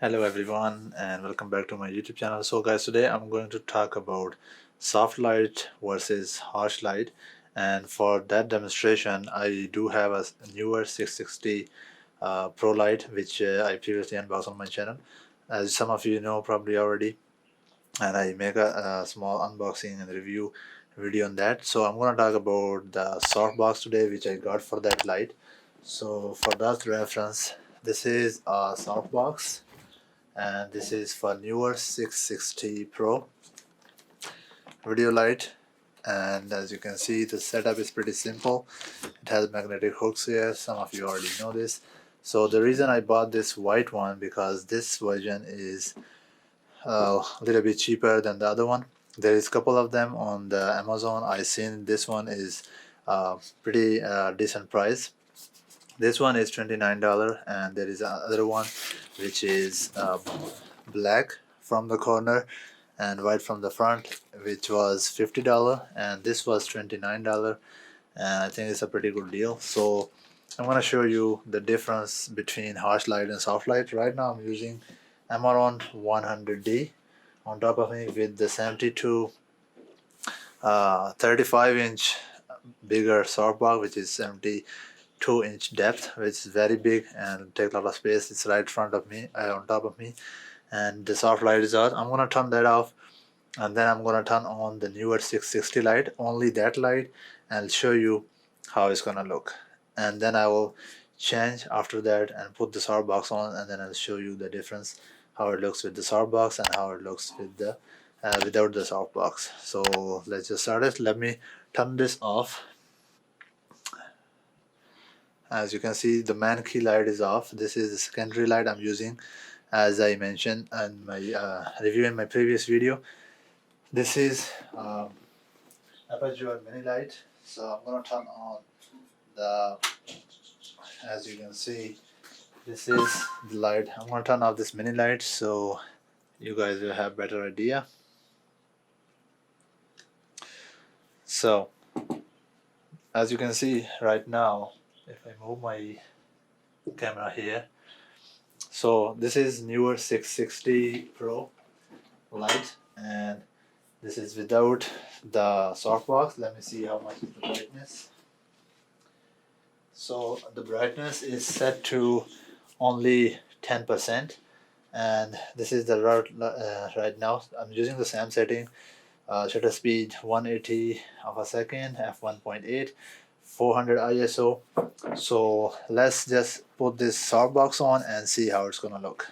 Hello everyone and welcome back to my YouTube channel. So guys, today I'm going to talk about soft light versus harsh light, and for that demonstration I do have a Neewer 660 Pro light which I previously unboxed on my channel, as some of you know probably already, and I make a small unboxing and review video on that. So I'm going to talk about the soft box today which I got for that light. So for that reference, this is a soft box and this is for Neewer 660 Pro video light. And as you can see, the setup is pretty simple. It has magnetic hooks here. Some of you already know this. So the reason I bought this white one, because this version is a little bit cheaper than the other one. There is a couple of them on the Amazon. I seen this one is pretty decent price. This one is $29, and there is another one which is black from the corner and white from the front, which was $50, and this was $29, and I think it's a pretty good deal. So I'm going to show you the difference between harsh light and soft light. Right now I'm using AMARAN 100D on top of me with the 72 35-inch bigger softbox, which is 72-inch depth, which is very big and take a lot of space. It's right in front of me, on top of me, and the soft light is out. I'm gonna turn that off, and then I'm gonna turn on the Neewer 660 light, only that light, and I'll show you how it's gonna look. And then I will change after that and put the soft box on, and then I'll show you the difference, how it looks with the soft box and how it looks with the without the soft box. So let's just start it. Let me turn this off. As you can see, the main key light is off. This is the secondary light I'm using, as I mentioned in my review in my previous video. This is aperture mini light. So I'm gonna turn on the, as you can see, this is the light. I'm gonna turn off this mini light so you guys will have better idea. So as you can see right now, if I move my camera here, so this is Neewer 660 Pro light, and this is without the softbox. Let me see how much is the brightness. So the brightness is set to only 10%, and this is the right now I'm using the same setting. Shutter speed 180 of a second, f1.8, 400 ISO. So let's just put this softbox on and see how it's gonna look.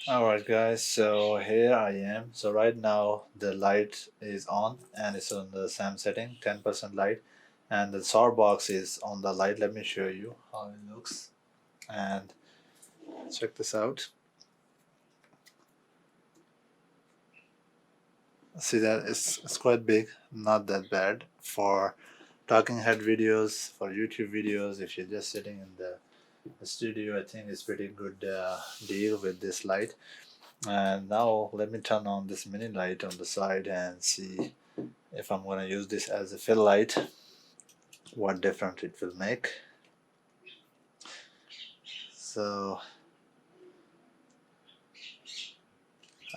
Alright guys, so here I am. So right now the light is on and it's on the same setting, 10% light, and the softbox is on the light. Let me show you how it looks, and check this out. See that it's quite big, not that bad for talking head videos, for YouTube videos. If you're just sitting in the studio, I think it's pretty good deal with this light. And now let me turn on this mini light on the side and see if I'm gonna use this as a fill light, what difference it will make. So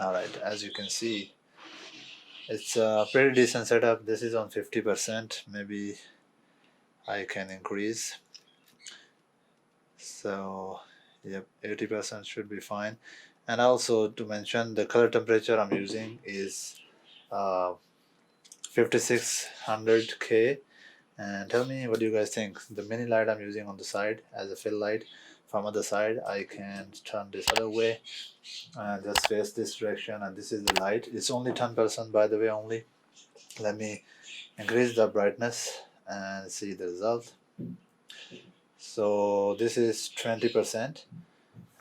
alright, as you can see, it's a pretty decent setup. This is on 50%, maybe I can increase. So yep, 80% should be fine. And also to mention, the color temperature I'm using is 5600K. And tell me what you guys think. The mini light I'm using on the side as a fill light. From other side I can turn this other way and just face this direction, and this is the light. It's only 10% by the way only. Let me increase the brightness and see the result. So this is 20%.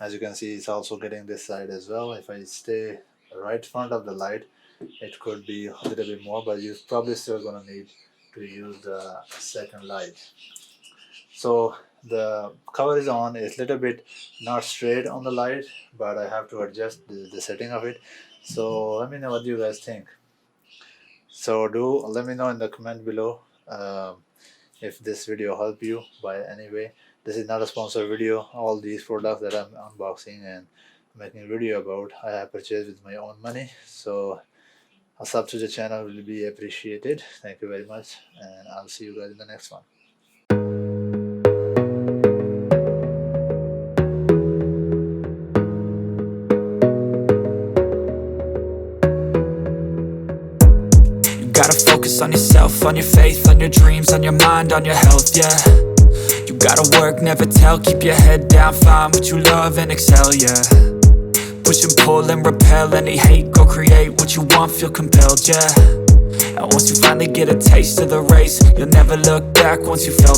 As you can see, it's also getting this side as well. If I stay right front of the light, it could be a little bit more, but you're probably still gonna need to use the second light. So the cover is on. It's a little bit not straight on the light, but I have to adjust the setting of it. So let me know what you guys think. So do let me know in the comment below if this video helped you by any way. This is not a sponsored video. All these products that I'm unboxing and making a video about. I have purchased with my own money, so a sub to the channel will be appreciated. Thank you very much, and I'll see you guys in the next one. Gotta focus on yourself, on your faith, on your dreams, on your mind, on your health, yeah. You gotta work, never tell, keep your head down, find what you love and excel, yeah. Push and pull and repel any hate, go create what you want, feel compelled, yeah. And once you finally get a taste of the race, you'll never look back once you felt